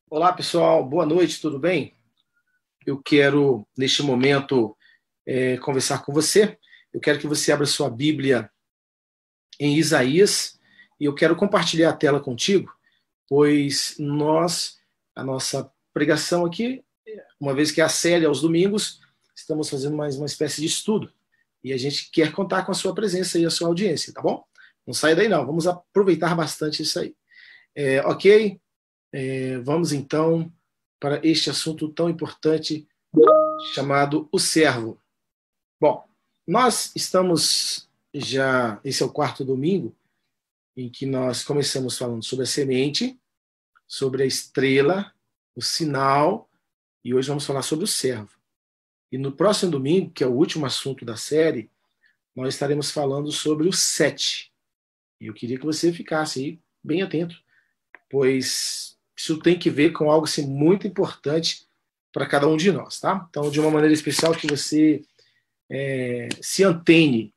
Olá, pessoal. Boa noite, tudo bem? Eu quero, neste momento, conversar com você. Eu quero que você abra sua Bíblia em Isaías e eu quero compartilhar a tela contigo, pois a nossa pregação aqui, uma vez que é a série aos domingos, estamos fazendo mais uma espécie de estudo e a gente quer contar com a sua presença e a sua audiência, tá bom? Não sai daí não, vamos aproveitar bastante isso aí. Ok? Vamos então para este assunto tão importante chamado O Servo. Bom, nós estamos já, esse é o quarto domingo em que nós começamos falando sobre a semente, sobre a estrela, o sinal, e hoje vamos falar sobre o servo. E no próximo domingo, que é o último assunto da série, nós estaremos falando sobre o sete. E eu queria que você ficasse aí bem atento, pois isso tem que ver com algo assim, muito importante para cada um de nós, tá? Então, de uma maneira especial, que você se antene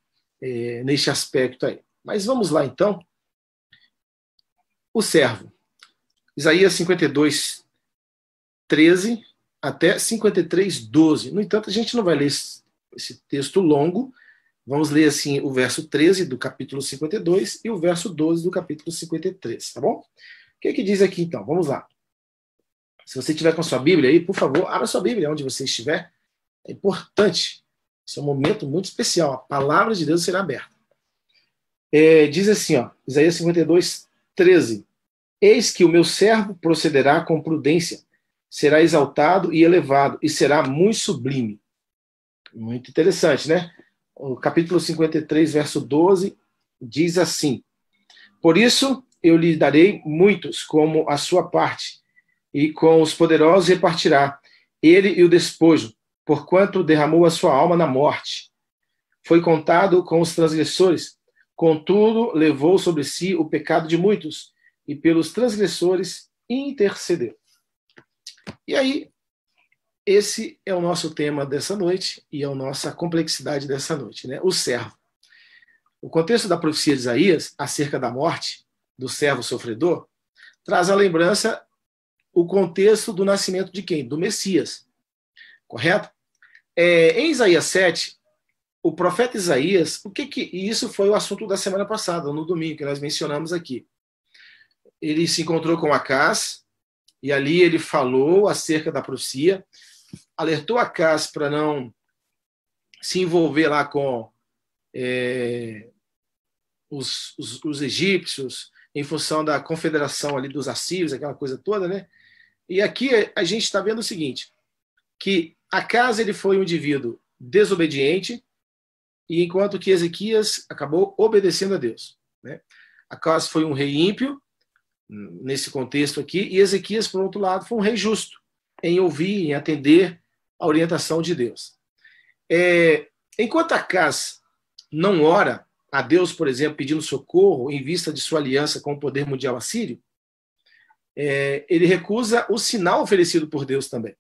neste aspecto aí. Mas vamos lá, então. O servo. Isaías 52, 13 até 53, 12. No entanto, a gente não vai ler esse texto longo. Vamos ler assim o verso 13 do capítulo 52 e o verso 12 do capítulo 53, tá bom? O que diz aqui, então? Vamos lá. Se você estiver com a sua Bíblia aí, por favor, abra sua Bíblia onde você estiver. É importante. Esse é um momento muito especial. A palavra de Deus será aberta. Diz assim, ó, Isaías 52, 13. Eis que o meu servo procederá com prudência, será exaltado e elevado, e será muito sublime. Muito interessante, né? O capítulo 53, verso 12, diz assim: Por isso eu lhe darei muitos como a sua parte, e com os poderosos repartirá, ele e o despojo, porquanto derramou a sua alma na morte. Foi contado com os transgressores, contudo levou sobre si o pecado de muitos, e pelos transgressores intercedeu. E aí, esse é o nosso tema dessa noite e é a nossa complexidade dessa noite, né? O servo. O contexto da profecia de Isaías acerca da morte do servo sofredor traz à lembrança o contexto do nascimento de quem? Do Messias, correto? Em Isaías 7, o profeta Isaías, e isso foi o assunto da semana passada, no domingo, que nós mencionamos aqui. Ele se encontrou com Acaz, e ali ele falou acerca da profecia, alertou Acaz para não se envolver lá com os egípcios, em função da confederação ali dos assírios, aquela coisa toda, né? E aqui a gente está vendo o seguinte, que Acaz ele foi um indivíduo desobediente, e enquanto que Ezequias acabou obedecendo a Deus, né? Acaz foi um rei ímpio, nesse contexto aqui, e Ezequias, por outro lado, foi um rei justo, em ouvir, em atender a orientação de Deus. Enquanto Acaz não ora a Deus, por exemplo, pedindo socorro em vista de sua aliança com o poder mundial assírio, ele recusa o sinal oferecido por Deus também.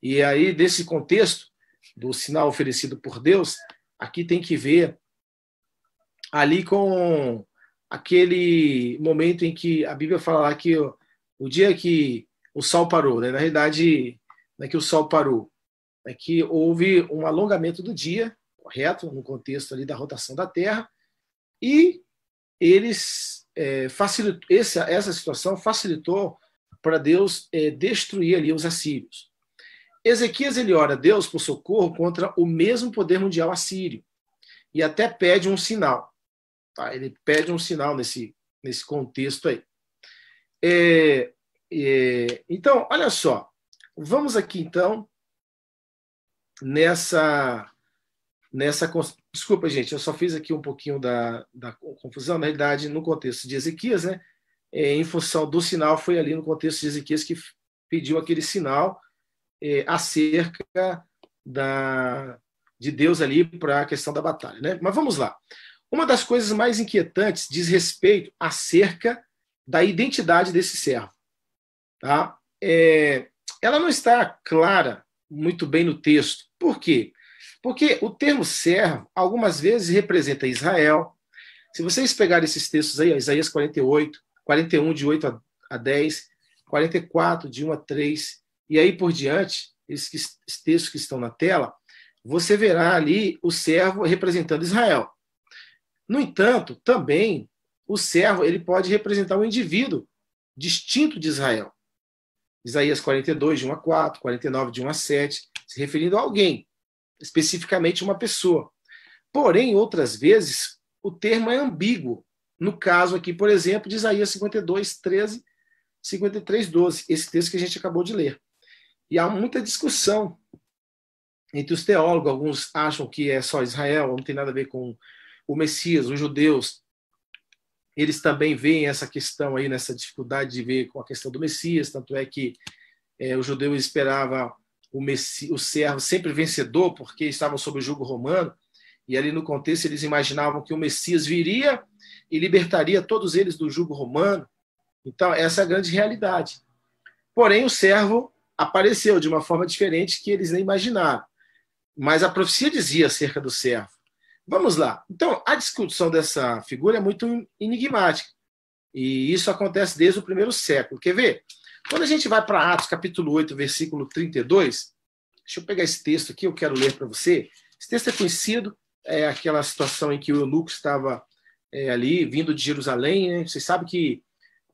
E aí, desse contexto, do sinal oferecido por Deus, aqui tem que ver ali com aquele momento em que a Bíblia fala lá que o dia que o sol parou, né? Na realidade, não é que o sol parou, é que houve um alongamento do dia, correto? No contexto ali da rotação da Terra, e eles essa situação facilitou para Deus destruir ali os assírios. Ezequias ele ora a Deus por socorro contra o mesmo poder mundial assírio e até pede um sinal. Tá? Ele pede um sinal nesse contexto aí. Então, olha só. Vamos aqui, então, nessa. Desculpa, gente, eu só fiz aqui um pouquinho da confusão. Na realidade, no contexto de Ezequias, né? Em função do sinal, foi ali no contexto de Ezequias que pediu aquele sinal acerca de Deus ali para a questão da batalha, né? Mas vamos lá. Uma das coisas mais inquietantes diz respeito acerca da identidade desse servo. Tá? Ela não está clara muito bem no texto. Por quê? Porque o termo servo, algumas vezes, representa Israel. Se vocês pegarem esses textos aí, Isaías 48, 41, de 8 a 10, 44, de 1 a 3, e aí por diante, esses textos que estão na tela, você verá ali o servo representando Israel. No entanto, também o servo ele pode representar um indivíduo distinto de Israel. Isaías 42, de 1 a 4, 49, de 1 a 7, se referindo a alguém, especificamente uma pessoa. Porém, outras vezes, o termo é ambíguo. No caso aqui, por exemplo, de Isaías 52, 13, 53, 12, esse texto que a gente acabou de ler. E há muita discussão entre os teólogos, alguns acham que é só Israel, não tem nada a ver com o Messias, os judeus, eles também veem essa questão aí, nessa dificuldade de ver com a questão do Messias, tanto é que os judeus esperavam o servo sempre vencedor, porque estavam sob o jugo romano, e ali no contexto eles imaginavam que o Messias viria e libertaria todos eles do jugo romano. Então, essa é a grande realidade. Porém, o servo apareceu de uma forma diferente que eles nem imaginaram. Mas a profecia dizia acerca do servo. Vamos lá. Então, a discussão dessa figura é muito enigmática. E isso acontece desde o primeiro século. Quer ver? Quando a gente vai para Atos, capítulo 8, versículo 32, deixa eu pegar esse texto aqui, eu quero ler para você. Esse texto é conhecido, é aquela situação em que o eunuco estava ali, vindo de Jerusalém. Né? Vocês sabem que,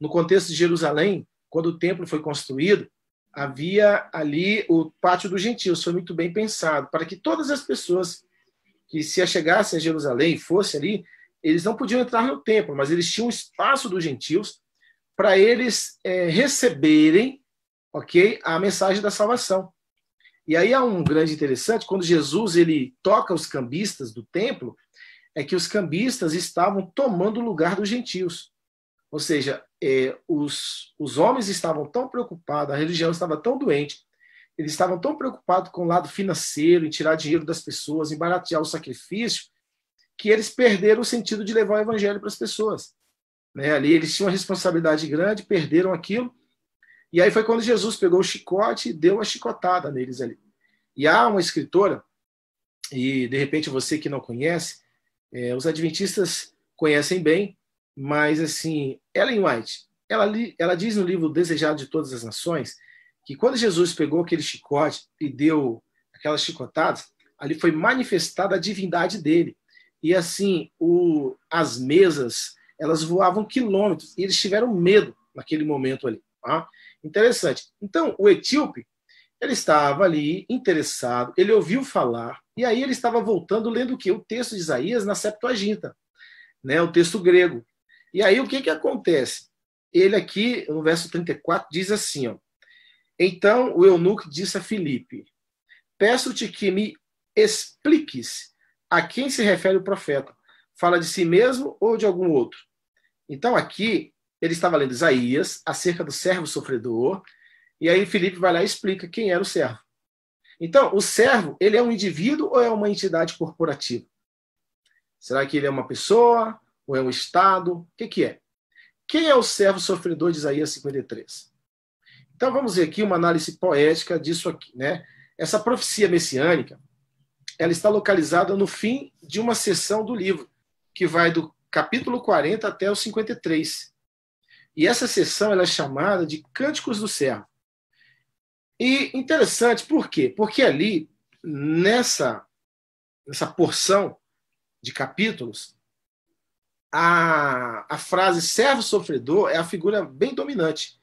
no contexto de Jerusalém, quando o templo foi construído, havia ali o pátio dos gentios. Foi muito bem pensado, para que todas as pessoas que se achegassem a Jerusalém, fossem ali, eles não podiam entrar no templo, mas eles tinham um espaço dos gentios para eles receberem, ok, a mensagem da salvação. E aí há um grande interessante, quando Jesus ele toca os cambistas do templo, é que os cambistas estavam tomando o lugar dos gentios. Ou seja, os homens estavam tão preocupados, a religião estava tão doente, eles estavam tão preocupados com o lado financeiro, em tirar dinheiro das pessoas, em baratear o sacrifício, que eles perderam o sentido de levar o evangelho para as pessoas. Né? Ali eles tinham uma responsabilidade grande, perderam aquilo, e aí foi quando Jesus pegou o chicote e deu uma chicotada neles ali. E há uma escritora, e de repente você que não conhece, os adventistas conhecem bem, mas assim, Ellen White, ela diz no livro Desejado de Todas as Nações, que quando Jesus pegou aquele chicote e deu aquelas chicotadas, ali foi manifestada a divindade dele. E assim, as mesas, elas voavam quilômetros, e eles tiveram medo naquele momento ali. Tá? Interessante. Então, o etíope, ele estava ali interessado, ele ouviu falar, e aí ele estava voltando lendo o quê? O texto de Isaías na Septuaginta, né? O texto grego. E aí o que acontece? Ele aqui, no verso 34, diz assim, ó, então o eunuco disse a Filipe, peço-te que me expliques a quem se refere o profeta. Fala de si mesmo ou de algum outro? Então aqui, ele estava lendo Isaías, acerca do servo sofredor, e aí Filipe vai lá e explica quem era o servo. Então, o servo, ele é um indivíduo ou é uma entidade corporativa? Será que ele é uma pessoa ou é um estado? O que é? Quem é o servo sofredor de Isaías 53? Então, vamos ver aqui uma análise poética disso aqui. Né? Essa profecia messiânica, ela está localizada no fim de uma seção do livro, que vai do capítulo 40 até o 53. E essa seção ela é chamada de Cânticos do Servo. E interessante, por quê? Porque ali, nessa porção de capítulos, a frase servo sofredor é a figura bem dominante.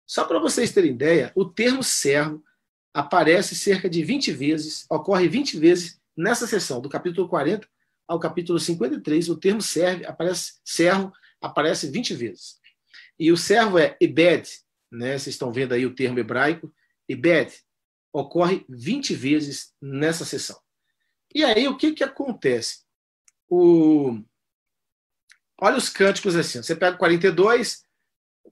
Só para vocês terem ideia, o termo servo aparece cerca de 20 vezes, ocorre 20 vezes nessa seção, do capítulo 40 ao capítulo 53, o termo servo aparece 20 vezes. E o servo é ebed, né? Vocês estão vendo aí o termo hebraico, ebed, ocorre 20 vezes nessa seção. E aí, o que acontece? Olha os cânticos assim, você pega o 42,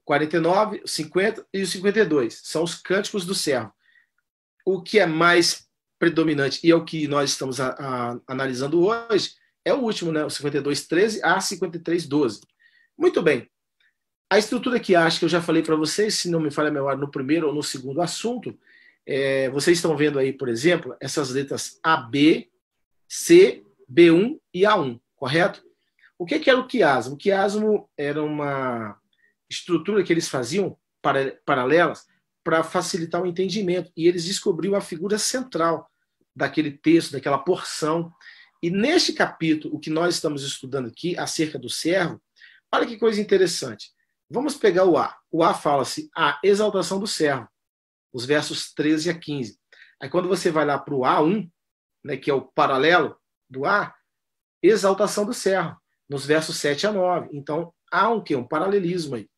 49, 50 e o 52. São os cânticos do servo. O que é mais predominante, e é o que nós estamos analisando hoje, é o último, né? O 52, 13 a 53, 12. Muito bem. A estrutura que acho que eu já falei para vocês, se não me falha a memória, no primeiro ou no segundo assunto, vocês estão vendo aí, por exemplo, essas letras A, B, C, B1 e A1, correto? O que era o quiasmo? O quiasmo era uma estrutura que eles faziam paralelas para facilitar o entendimento. E eles descobriram a figura central daquele texto, daquela porção. E neste capítulo, o que nós estamos estudando aqui, acerca do servo, olha que coisa interessante. Vamos pegar o A. O A fala-se a exaltação do servo, os versos 13 a 15. Aí quando você vai lá para o A1, né, que é o paralelo do A, exaltação do servo, nos versos 7 a 9. Então, há um quê? Um paralelismo aí.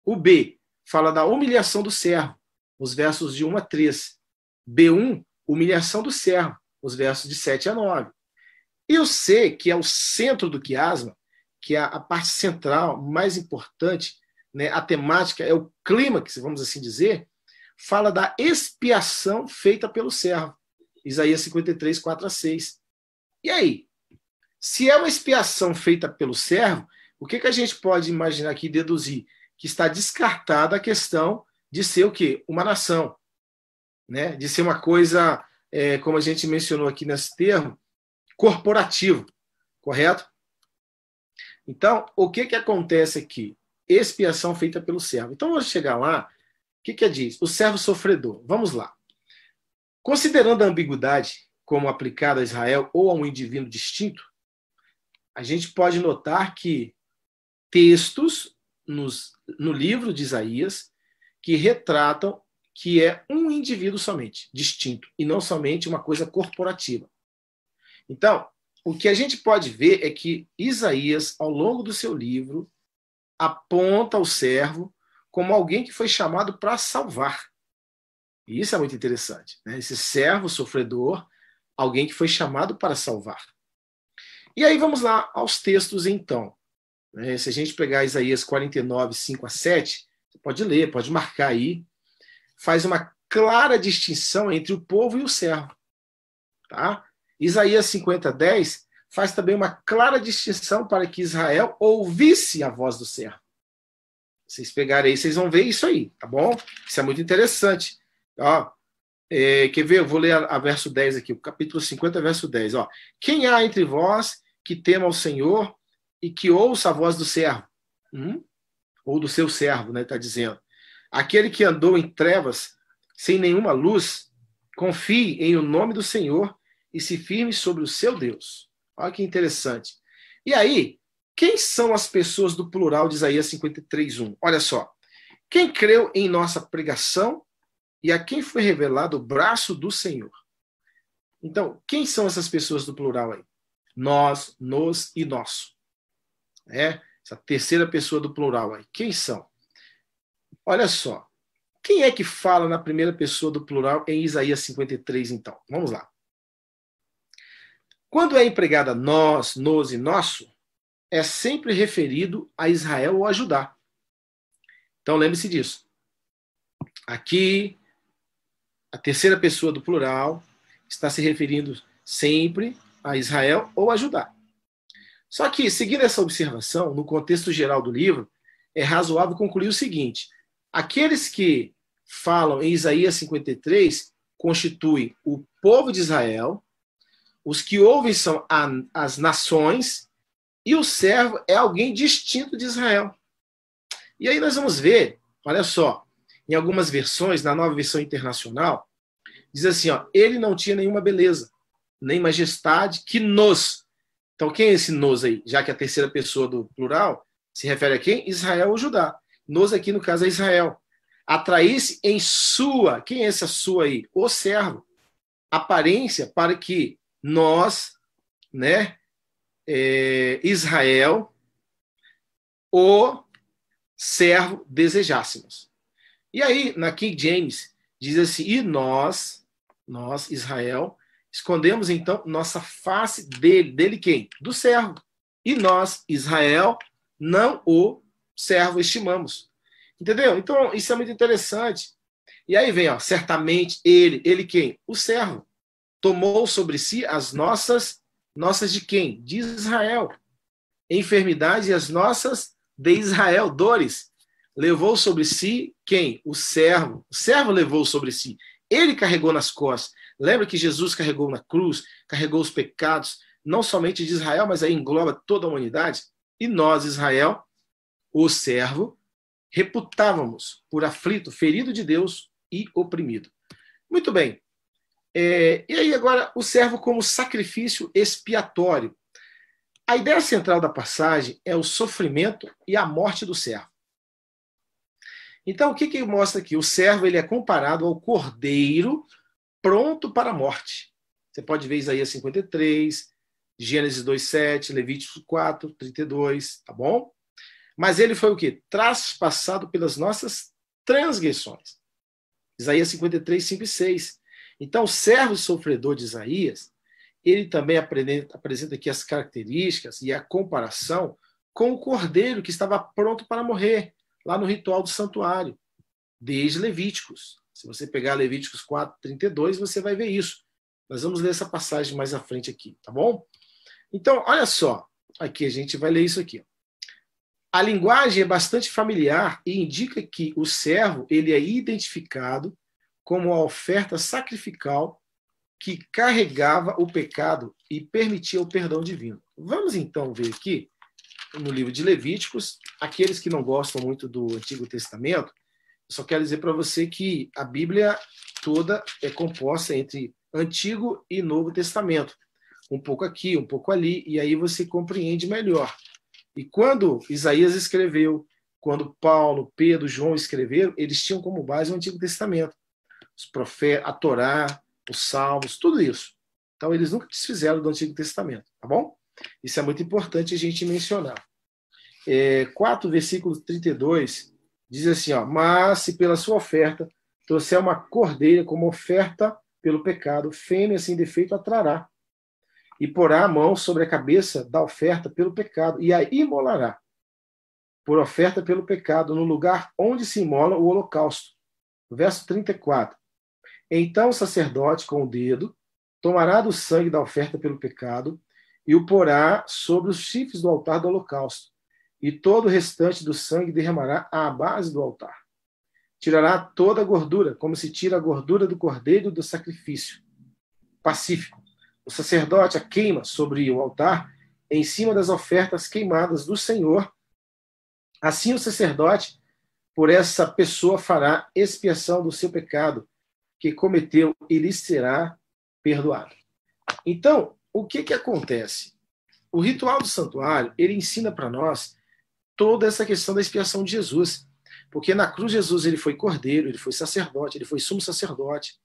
O B fala da humilhação do servo, os versos de 1 a 3. B1, humilhação do servo, os versos de 7 a 9. E o C, que é o centro do quiasma, que é a parte central, mais importante, né, a temática, é o clímax, vamos assim dizer, fala da expiação feita pelo servo. Isaías 53, 4 a 6. E aí? Se é uma expiação feita pelo servo, o que a gente pode imaginar aqui, deduzir? Que está descartada a questão de ser o quê? Uma nação. Né? De ser uma coisa, como a gente mencionou aqui nesse termo, corporativo. Correto? Então, o que acontece aqui? Expiação feita pelo servo. Então, vamos chegar lá. O que diz? O servo sofredor. Vamos lá. Considerando a ambiguidade como aplicada a Israel ou a um indivíduo distinto, a gente pode notar que textos no livro de Isaías que retratam que é um indivíduo somente, distinto, e não somente uma coisa corporativa. Então, o que a gente pode ver é que Isaías, ao longo do seu livro, aponta o servo como alguém que foi chamado para salvar. E isso é muito interessante. Né? Esse servo sofredor, alguém que foi chamado para salvar. E aí vamos lá aos textos, então. Se a gente pegar Isaías 49, 5 a 7, você pode ler, pode marcar aí, faz uma clara distinção entre o povo e o servo. Tá? Isaías 50, 10 faz também uma clara distinção para que Israel ouvisse a voz do servo. Vocês pegarem aí, vocês vão ver isso aí, tá bom? Isso é muito interessante. Ó, quer ver? Eu vou ler a verso 10 aqui, o capítulo 50, verso 10. Ó. Quem há entre vós que tema ao Senhor e que ouça a voz do servo? Ou do seu servo, né? Está dizendo. Aquele que andou em trevas, sem nenhuma luz, confie em o nome do Senhor e se firme sobre o seu Deus. Olha que interessante. E aí, quem são as pessoas do plural de Isaías 53:1? Olha só. Quem creu em nossa pregação e a quem foi revelado o braço do Senhor. Então, quem são essas pessoas do plural aí? Nós, nos e nosso. Essa terceira pessoa do plural aí. Quem são? Olha só. Quem é que fala na primeira pessoa do plural em Isaías 53, então? Vamos lá. Quando é empregada nós, nos e nosso, é sempre referido a Israel ou a Judá. Então, lembre-se disso. Aqui, a terceira pessoa do plural está se referindo sempre a Israel ou a Judá. Só que, seguindo essa observação, no contexto geral do livro, é razoável concluir o seguinte: aqueles que falam em Isaías 53 constituem o povo de Israel, os que ouvem são as nações, e o servo é alguém distinto de Israel. E aí nós vamos ver, olha só, em algumas versões, na Nova Versão Internacional, diz assim, ó, ele não tinha nenhuma beleza, nem majestade, que nos... Então, quem é esse nos aí? Já que a terceira pessoa do plural se refere a quem? Israel ou Judá. Nos aqui, no caso, é Israel. Atraísse em sua... Quem é essa sua aí? O servo. Aparência para que nós, né, Israel, o servo desejássemos. E aí, na King James, diz assim, e nós, Israel, escondemos, então, nossa face dele. Dele quem? Do servo. E nós, Israel, não o servo estimamos. Entendeu? Então, isso é muito interessante. E aí vem, ó, certamente ele quem? O servo. Tomou sobre si as nossas de quem? De Israel. Enfermidades e as nossas de Israel, dores. Levou sobre si quem? O servo. O servo levou sobre si. Ele carregou nas costas. Lembra que Jesus carregou na cruz, carregou os pecados, não somente de Israel, mas aí engloba toda a humanidade? E nós, Israel, o servo, reputávamos por aflito, ferido de Deus e oprimido. Muito bem. E aí agora o servo como sacrifício expiatório. A ideia central da passagem é o sofrimento e a morte do servo. Então, o que mostra aqui? O servo ele é comparado ao cordeiro pronto para a morte. Você pode ver Isaías 53, Gênesis 2:7, Levíticos 4:32, tá bom? Mas ele foi o quê? Traspassado pelas nossas transgressões. Isaías 53, 5 e 6. Então, o servo sofredor de Isaías, ele também apresenta aqui as características e a comparação com o cordeiro que estava pronto para morrer, lá no ritual do santuário, desde Levíticos. Se você pegar Levíticos 4:32, você vai ver isso. Nós vamos ler essa passagem mais à frente aqui, tá bom? Então, olha só, aqui a gente vai ler isso aqui. A linguagem é bastante familiar e indica que o servo ele é identificado como a oferta sacrificial que carregava o pecado e permitia o perdão divino. Vamos então ver aqui, no livro de Levíticos, aqueles que não gostam muito do Antigo Testamento, eu só quero dizer para você que a Bíblia toda é composta entre Antigo e Novo Testamento. Um pouco aqui, um pouco ali, e aí você compreende melhor. E quando Isaías escreveu, quando Paulo, Pedro, João escreveram, eles tinham como base o Antigo Testamento. Os profetas, a Torá, os Salmos, tudo isso. Então, eles nunca desfizeram do Antigo Testamento, tá bom? Isso é muito importante a gente mencionar. 4, versículo 32, diz assim, ó, mas se pela sua oferta trouxer uma cordeira como oferta pelo pecado, fêmea sem defeito a trará, e porá a mão sobre a cabeça da oferta pelo pecado, e a imolará, por oferta pelo pecado, no lugar onde se imola o holocausto. Verso 34. Então o sacerdote, com o dedo, tomará do sangue da oferta pelo pecado e o porá sobre os chifres do altar do holocausto, e todo o restante do sangue derramará à base do altar. Tirará toda a gordura, como se tira a gordura do cordeiro do sacrifício pacífico. O sacerdote a queima sobre o altar, em cima das ofertas queimadas do Senhor. Assim o sacerdote, por essa pessoa, fará expiação do seu pecado que cometeu e lhe será perdoado. Então, o que acontece? O ritual do santuário, ele ensina para nós toda essa questão da expiação de Jesus. Porque na cruz Jesus ele foi cordeiro, ele foi sacerdote, ele foi sumo sacerdote.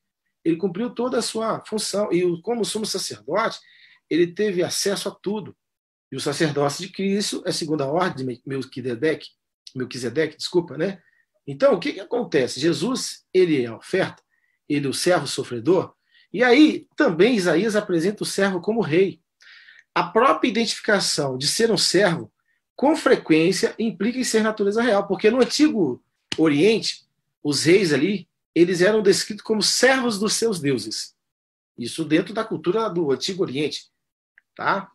Ele cumpriu toda a sua função. E como sumo sacerdote, ele teve acesso a tudo. E o sacerdócio de Cristo é segundo a ordem de Melquisedeque, desculpa, né? Então, o que acontece? Jesus, ele é a oferta, ele é o servo sofredor, e aí também Isaías apresenta o servo como rei. A própria identificação de ser um servo, com frequência, implica em ser natureza real, porque no Antigo Oriente, os reis ali, eles eram descritos como servos dos seus deuses. Isso dentro da cultura do Antigo Oriente, tá?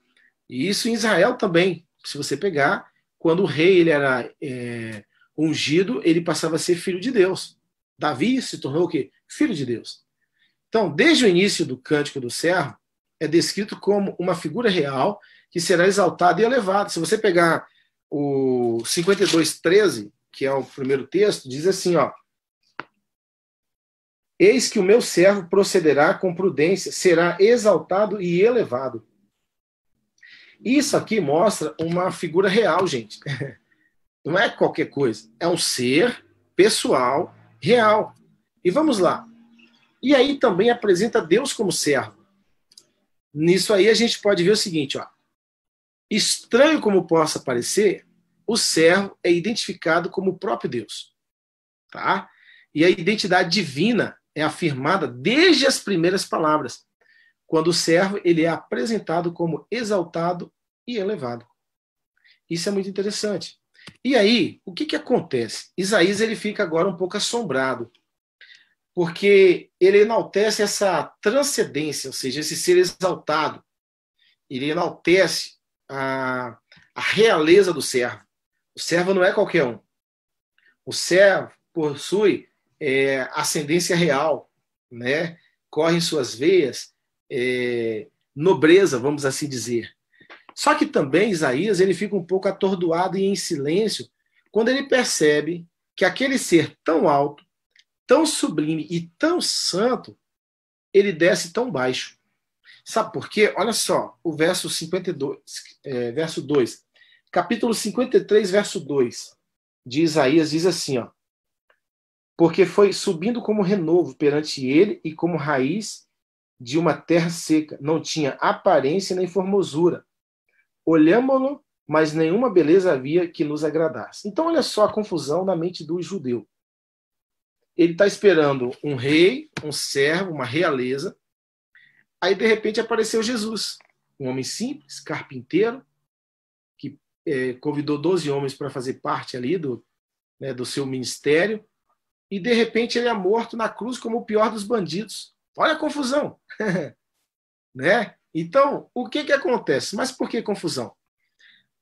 E isso em Israel também, se você pegar, quando o rei ele era ungido, ele passava a ser filho de Deus. Davi se tornou o quê? Filho de Deus. Então, desde o início do Cântico do Servo, é descrito como uma figura real que será exaltada e elevada. Se você pegar o 52:13, que é o primeiro texto, diz assim, ó: eis que o meu servo procederá com prudência, será exaltado e elevado. Isso aqui mostra uma figura real, gente. Não é qualquer coisa. É um ser pessoal, real. E vamos lá. E aí também apresenta Deus como servo. Nisso aí a gente pode ver o seguinte, ó. Estranho como possa parecer, o servo é identificado como o próprio Deus. Tá? E a identidade divina é afirmada desde as primeiras palavras, quando o servo ele é apresentado como exaltado e elevado. Isso é muito interessante. E aí, o que acontece? Isaías ele fica agora um pouco assombrado, porque ele enaltece essa transcendência, ou seja, esse ser exaltado. Ele enaltece a realeza do servo. O servo não é qualquer um. O servo possui ascendência real, né? Corre em suas veias nobreza, vamos assim dizer. Só que também Isaías ele fica um pouco atordoado e em silêncio quando ele percebe que aquele ser tão alto, tão sublime e tão santo, ele desce tão baixo. Sabe por quê? Olha só, o verso 52, verso 2. Capítulo 53, verso 2 de Isaías diz assim, ó: porque foi subindo como renovo perante ele e como raiz de uma terra seca. Não tinha aparência nem formosura. Olhámo-lo, mas nenhuma beleza havia que nos agradasse. Então, olha só a confusão na mente do judeu. Ele está esperando um rei, um servo, uma realeza. Aí, de repente, apareceu Jesus, um homem simples, carpinteiro, que convidou 12 homens para fazer parte ali do seu ministério. E, de repente, ele é morto na cruz como o pior dos bandidos. Olha a confusão. Né? Então, o que acontece? Mas por que confusão?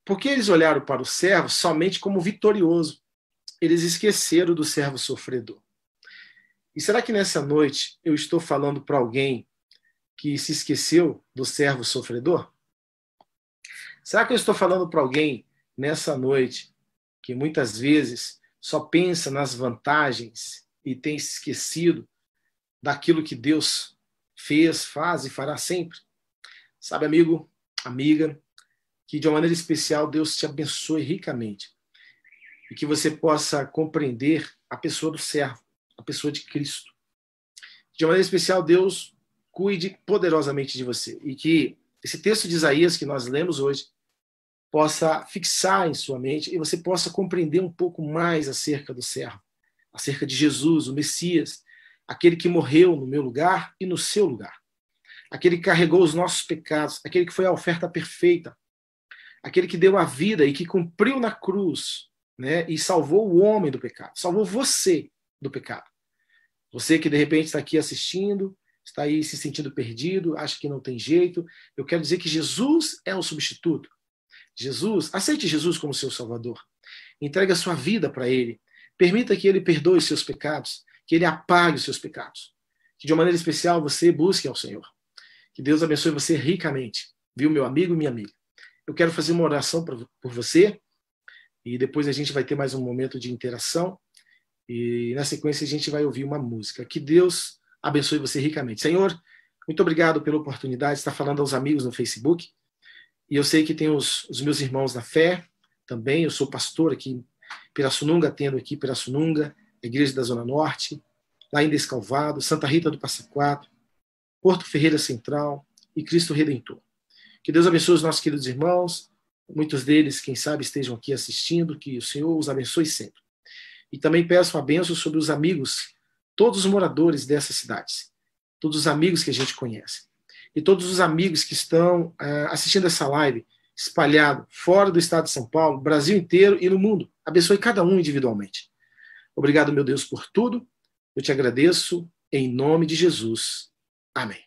Porque eles olharam para o servo somente como vitorioso. Eles esqueceram do servo sofredor. E será que nessa noite eu estou falando para alguém que se esqueceu do servo sofredor? Será que eu estou falando para alguém nessa noite que muitas vezes só pensa nas vantagens e tem se esquecido daquilo que Deus fez, faz e fará sempre? Sabe, amigo, amiga, que de uma maneira especial Deus te abençoe ricamente e que você possa compreender a pessoa do servo, a pessoa de Cristo. De uma maneira especial, Deus cuide poderosamente de você e que esse texto de Isaías que nós lemos hoje possa fixar em sua mente e você possa compreender um pouco mais acerca do servo, acerca de Jesus, o Messias, aquele que morreu no meu lugar e no seu lugar, aquele que carregou os nossos pecados, aquele que foi a oferta perfeita, aquele que deu a vida e que cumpriu na cruz, né, e salvou o homem do pecado, salvou você do pecado. Você que de repente está aqui assistindo, está aí se sentindo perdido, acha que não tem jeito, eu quero dizer que Jesus é o substituto. Aceite Jesus como seu Salvador. Entregue a sua vida para Ele. Permita que Ele perdoe os seus pecados, que Ele apague os seus pecados. Que de uma maneira especial você busque ao Senhor. Que Deus abençoe você ricamente. Viu, meu amigo e minha amiga? Eu quero fazer uma oração por você e depois a gente vai ter mais um momento de interação e na sequência a gente vai ouvir uma música. Que Deus abençoe você ricamente. Senhor, muito obrigado pela oportunidade de estar falando aos amigos no Facebook. E eu sei que tem os meus irmãos na fé também. Eu sou pastor aqui em Pirassununga, atendo aqui em Pirassununga, Igreja da Zona Norte, lá em Descalvado, Santa Rita do Passa Quatro, Porto Ferreira Central e Cristo Redentor. Que Deus abençoe os nossos queridos irmãos, muitos deles, quem sabe, estejam aqui assistindo, que o Senhor os abençoe sempre. E também peço uma bênção sobre os amigos, todos os moradores dessas cidades, todos os amigos que a gente conhece, e todos os amigos que estão assistindo essa live, espalhado fora do estado de São Paulo, Brasil inteiro e no mundo. Abençoe cada um individualmente. Obrigado, meu Deus, por tudo. Eu te agradeço em nome de Jesus. Amém.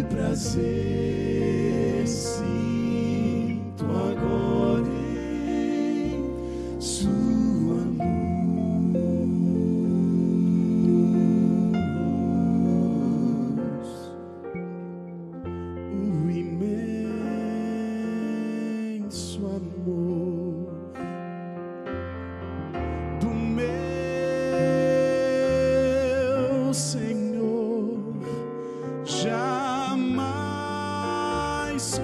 Prazer, sim. jamais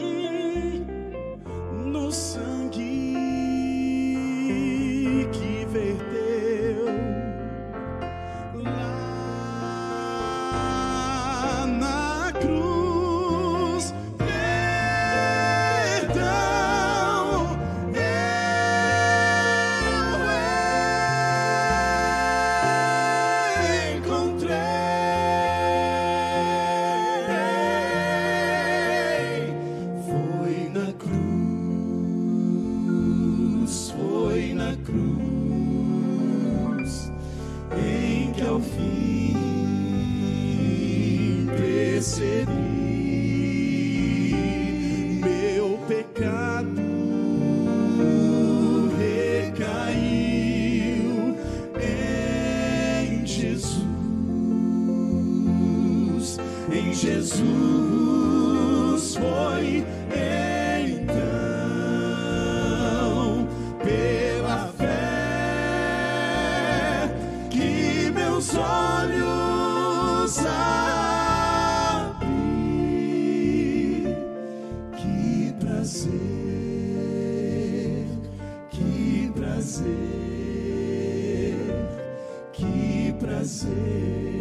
compreenderei. No sangue que verteu lá na cruz, perdão eu encontrei. Foi na cruz em que ao fim percebi meu pecado recaiu em Jesus. Em Jesus foi então pela fé que meus olhos abri. Que prazer, que prazer, que prazer.